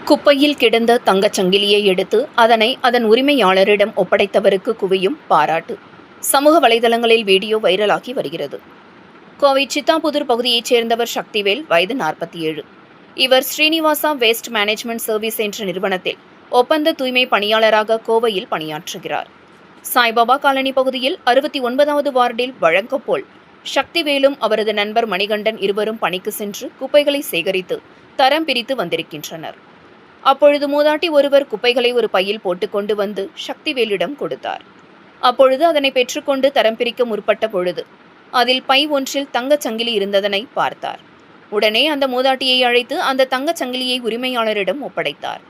குப்பையில் கிடந்த தங்கச் சங்கிலியை எடுத்து அதனை அதன் உரிமையாளரிடம் ஒப்படைத்தவருக்கு குவியும் பாராட்டு. சமூக வலைதளங்களில் வீடியோ வைரலாகி வருகிறது. கோவை சித்தாபுதூர் பகுதியைச் சேர்ந்தவர் சக்திவேல், வயது 47. இவர் ஸ்ரீனிவாசா வேஸ்ட் மேனேஜ்மெண்ட் சர்வீஸ் என்ற நிறுவனத்தில் ஒப்பந்த தூய்மை பணியாளராக கோவையில் பணியாற்றுகிறார். சாய்பாபா காலனி பகுதியில் 69வது வார்டில் வழக்கப்போல் சக்திவேலும் அவரது நண்பர் மணிகண்டன் இருவரும் பணிக்கு சென்று குப்பைகளை சேகரித்து தரம் பிரித்து வந்திருக்கின்றனர். அப்பொழுது மூதாட்டி ஒருவர் குப்பைகளை ஒரு பையில் போட்டுக்கொண்டு வந்து சக்திவேலிடம் கொடுத்தார். அப்பொழுது அதனை பெற்றுக்கொண்டு தரம் பிரிக்க முற்பட்ட பொழுது அதில் பை ஒன்றில் தங்கச் சங்கிலி இருந்ததனை பார்த்தார். உடனே அந்த மூதாட்டியை அழைத்து அந்த தங்கச் சங்கிலியை உரிமையாளரிடம் ஒப்படைத்தார்.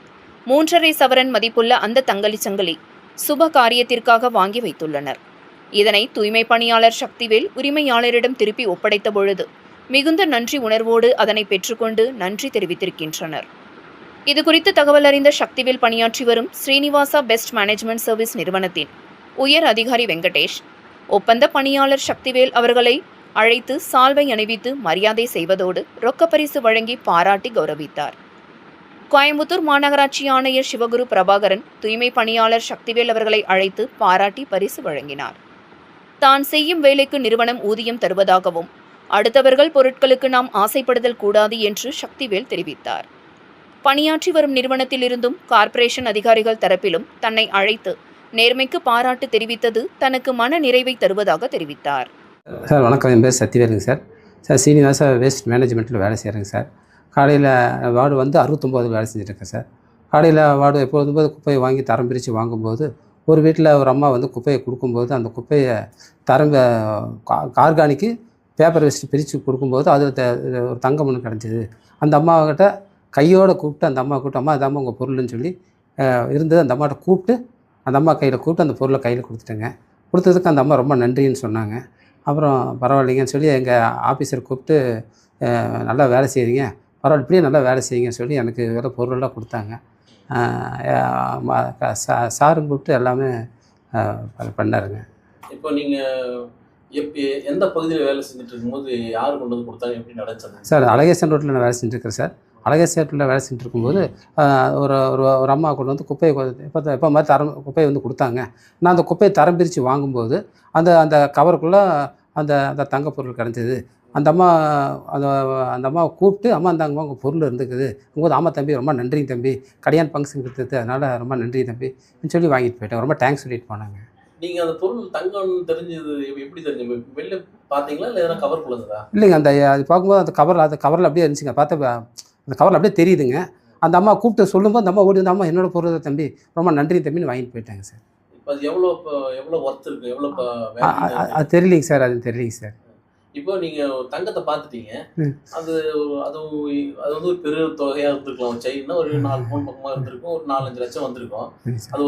3.5 சவரன் மதிப்புள்ள அந்த தங்கச் சங்கிலி சுப காரியத்திற்காக வாங்கி வைத்துள்ளனர். இதனை தூய்மை பணியாளர் சக்திவேல் உரிமையாளரிடம் திருப்பி ஒப்படைத்த பொழுது மிகுந்த நன்றி உணர்வோடு அதனை பெற்றுக்கொண்டு நன்றி தெரிவித்திருக்கின்றனர். இதுகுறித்து தகவல் அறிந்த சக்திவேல் பணியாற்றி வரும் ஸ்ரீனிவாசா பெஸ்ட் மேனேஜ்மெண்ட் சர்வீஸ் நிறுவனத்தின் உயர் அதிகாரி வெங்கடேஷ், ஒப்பந்த பணியாளர் சக்திவேல் அவர்களை அழைத்து சால்வை அணிவித்து மரியாதை செய்வதோடு ரொக்கப்பரிசு வழங்கி பாராட்டி கௌரவித்தார். கோயம்புத்தூர் மாநகராட்சி ஆணையர் சிவகுரு பிரபாகரன் தூய்மை பணியாளர் சக்திவேல் அவர்களை அழைத்து பாராட்டி பரிசு வழங்கினார். தான் செய்யும் வேலைக்கு நிறுவனம் ஊதியம் தருவதாகவும் அடுத்தவர்கள் பொருட்களுக்கு நாம் ஆசைப்படுதல் கூடாது என்று சக்திவேல் தெரிவித்தார். பணியாற்றி வரும் நிறுவனத்தில் இருந்தும் கார்ப்பரேஷன் அதிகாரிகள் தரப்பிலும் தன்னை அழைத்து நேர்மைக்கு பாராட்டு தெரிவித்தது தனக்கு மன நிறைவை தருவதாக தெரிவித்தார். சார் வணக்கம், என் பேர் சக்திவேலுங்க சார். சீனிவாசா வேஸ்ட் மேனேஜ்மெண்ட்டில் வேலை செய்கிறேங்க சார். காலையில் வார்டு வந்து 69 வேலை செஞ்சுருக்கேன் சார். காலையில் வார்டு எப்போதும் குப்பையை வாங்கி தரம் பிரித்து வாங்கும்போது ஒரு வீட்டில் ஒரு அம்மா வந்து குப்பையை கொடுக்கும்போது அந்த குப்பையை தரம் ஆர்கானிக்கு பேப்பர் வச்சுட்டு பிரித்து கொடுக்கும்போது அதில் ஒரு தங்கம் ஒன்று கிடச்சிது. அந்த அம்மாக்கிட்ட கையோடு கூப்பிட்டு அந்த அம்மா கூப்பிட்டு, அம்மா இதாம்மா உங்கள் பொருள்னு சொல்லி இருந்தது. அந்த அம்மாட்ட கூப்பிட்டு அந்த அம்மா கையில் கூப்பிட்டு அந்த பொருளை கையில் கொடுத்துட்டேங்க. கொடுத்ததுக்கு அந்த அம்மா ரொம்ப நன்றின்னு சொன்னாங்க. அப்புறம் பரவாயில்லைங்கன்னு சொல்லி எங்கள் ஆஃபீஸர் கூப்பிட்டு, நல்லா வேலை செய்கிறீங்க, பரவாயில்ல இப்படியே நல்லா வேலை செய்யுங்கன்னு சொல்லி எனக்கு வேலை பொருளெல்லாம் கொடுத்தாங்க. சாரும் கூப்பிட்டு எல்லாமே பண்ணாருங்க. இப்போ நீங்கள் எந்த பகுதியில் வேலை செஞ்சுட்டு இருக்கும்போது யார் கொண்டு வந்து கொடுத்தாங்க, எப்படி நடந்துச்சு சார்? அழகேசன் ரோட்டில் நான் வேலை செஞ்சுருக்கேன் சார். அழகேசன் ரோட்டில் வேலை செஞ்சுட்டு இருக்கும்போது ஒரு அம்மா கொண்டு வந்து குப்பையை எப்போ மாதிரி குப்பையை வந்து கொடுத்தாங்க. நான் அந்த குப்பையை தரம் பிரித்து வாங்கும்போது அந்த கவருக்குள்ளே அந்த தங்க பொருள் கிடச்சிது. அந்த அம்மாவை கூப்பிட்டு, அம்மா அந்த உங்கள் பொருள் இருந்துக்குது உங்கள் ஆமாம் தம்பி, ரொம்ப நன்றி தம்பி, கல்யாண ஃபங்க்ஷன் கொடுத்தது, அதனால் ரொம்ப நன்றி தம்பின்னு சொல்லி வாங்கிட்டு போயிட்டேன். ரொம்ப தேங்க்ஸ் சொல்லிட்டு போனாங்க. நீங்கள் அந்த பொருள் தங்கம்னு தெரிஞ்சது எப்படி தெரிஞ்சு? வெளில பார்த்தீங்களா இல்லை எதனா கவர் குள்ளதா? இல்லைங்க, அது பார்க்கும்போது அந்த கவரில் அப்படியே இருந்துச்சுங்க. பார்த்தா அந்த கவரில் அப்படியே தெரியுதுங்க. அந்த அம்மா கூப்பிட்டு சொல்லும்போது அந்த அம்மா ஓடி வந்து, அம்மா என்னோட பொருள் தம்பி, ரொம்ப நன்றி தம்பின்னு வாங்கிட்டு போயிட்டாங்க சார். இப்போ அது எவ்வளோ ஒர்த் இருக்குது, எவ்வளோ அது தெரியலிங்க சார். அது தெரியலிங்க சார். இப்போ நீங்கள் தங்கத்தை பார்த்துட்டீங்க, அது வந்து ஒரு பெரிய தொகையாக இருந்திருக்கலாம். ஒரு செயின்னா ஒரு 4 பவுன் பக்கமாக இருந்திருக்கும், ஒரு 4-5 லட்சம் வந்திருக்கும். அது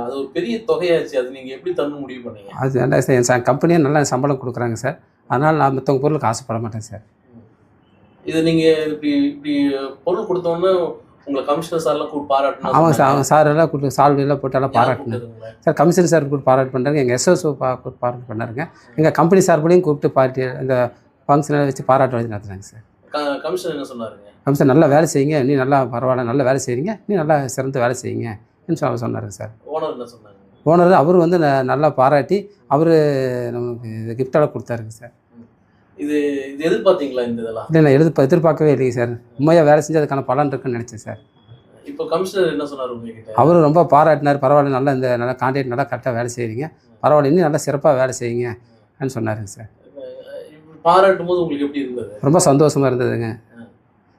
அது ஒரு பெரிய தொகையாச்சு. அது நீங்கள் எப்படி தரணும் முடிவு பண்ணீங்க? அது நல்லா சார், என் கம்பெனியே நல்லா சம்பளம் கொடுக்குறாங்க சார். அதனால் நான் மற்றவங்க பொருளுக்கு ஆசைப்பட மாட்டேன் சார். இது நீங்கள் இப்படி பொருள் கொடுத்தோன்னே உங்களை கமிஷனர் சார்லாம் கூப்பிட்டு பாராட்டணும்? ஆமாங்க சார், அவங்க சாரெல்லாம் கூப்பிட்டு சால்வெல்லாம் போட்டாலும் பாராட்டினேன் சார். கமிஷனர் சார் கூப்பிட்டு பாராட்டு பண்ணுறாங்க, எங்கள் எஸ்எஸ்ஓ பாராட்டு பண்ணாருங்க. எங்கள் கம்பெனி சார்புலையும் கூப்பிட்டு பார்ட்டி இந்த ஃபங்க்ஷனை வச்சு பாராட்டு வச்சு நடத்துனாங்க சார். கமிஷனர் என்ன சொன்னாருங்க? கமிஷனர் நல்லா வேலை செய்யுங்க, நீ நல்லா பரவாயில்ல நல்லா வேலை செய்கிறீங்க, நீ நல்லா சிறந்து வேலை செய்யுங்க சொன்னாருங்க சார். ஓனர் என்ன சொன்னாங்க? ஓனர் அவர் வந்து நல்லா பாராட்டி அவர் நமக்கு கிஃப்டெல்லாம் கொடுத்தாருங்க சார். இது எதிர்பார்த்தீங்களா இந்த இதெல்லாம்? இல்லை, நான் எதிர்பார்க்கவே இல்லைங்க சார். உண்மையாக வேலை செஞ்சு அதுக்கான பலன் இருக்குன்னு நினச்சேன் சார். இப்போ கமிஷனர் என்ன சொன்னார் உங்ககிட்ட? அவர் ரொம்ப பாராட்டினார். பரவாயில்ல, நல்லா கான்ட்ராக்ட் நல்லா கரெக்டாக வேலை செய்கிறீங்க, பரவாயில்ல இன்னும் நல்லா சிறப்பாக வேலை செய்யுங்கன்னு சொன்னாருங்க சார். பாராட்டும் போது உங்களுக்கு எப்படி இருந்தது? ரொம்ப சந்தோஷமாக இருந்ததுங்க.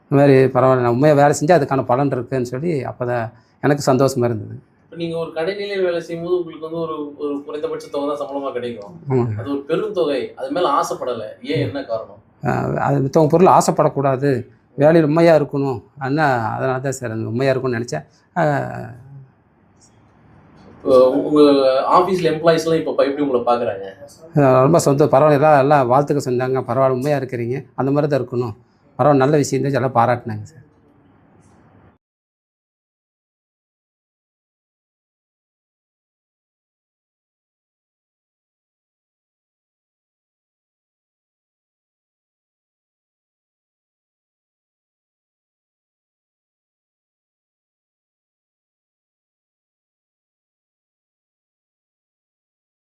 இந்த மாதிரி பரவாயில்ல, நான் உண்மையாக வேலை செஞ்சால் அதுக்கான பலன் இருக்குதுன்னு சொல்லி அப்போ தான் எனக்கு சந்தோஷமாக இருந்தது. இப்போ நீங்கள் ஒரு கடைநிலையே வேலை செய்யும்போது உங்களுக்கு வந்து ஒரு குறைந்தபட்ச தொகை தான் சம்பளமாக கிடைக்கும். அது ஒரு பெரும் தொகை. அது மேலே ஆசைப்படலை, ஏன், என்ன காரணம்? அது மற்றவங்க பொருள் ஆசைப்படக்கூடாது, வேலையில் உண்மையாக இருக்கணும், ஆனால் அதனால தான் சார் அந்த உண்மையாக இருக்கும்னு நினச்சேன். உங்கள் ஆஃபீஸில் எம்ப்ளாயிஸ்லாம் இப்போ எப்படி உங்களை பார்க்குறாங்க? ரொம்ப பரவாயில்ல, எல்லாம் வாழ்த்துக்க சொன்னாங்க. பரவாயில்ல, உண்மையாக இருக்கிறீங்க, அந்த மாதிரி தான் இருக்கணும், பரவாயில்ல நல்ல விஷயம் தான் எல்லாம் பாராட்டினாங்க சார்.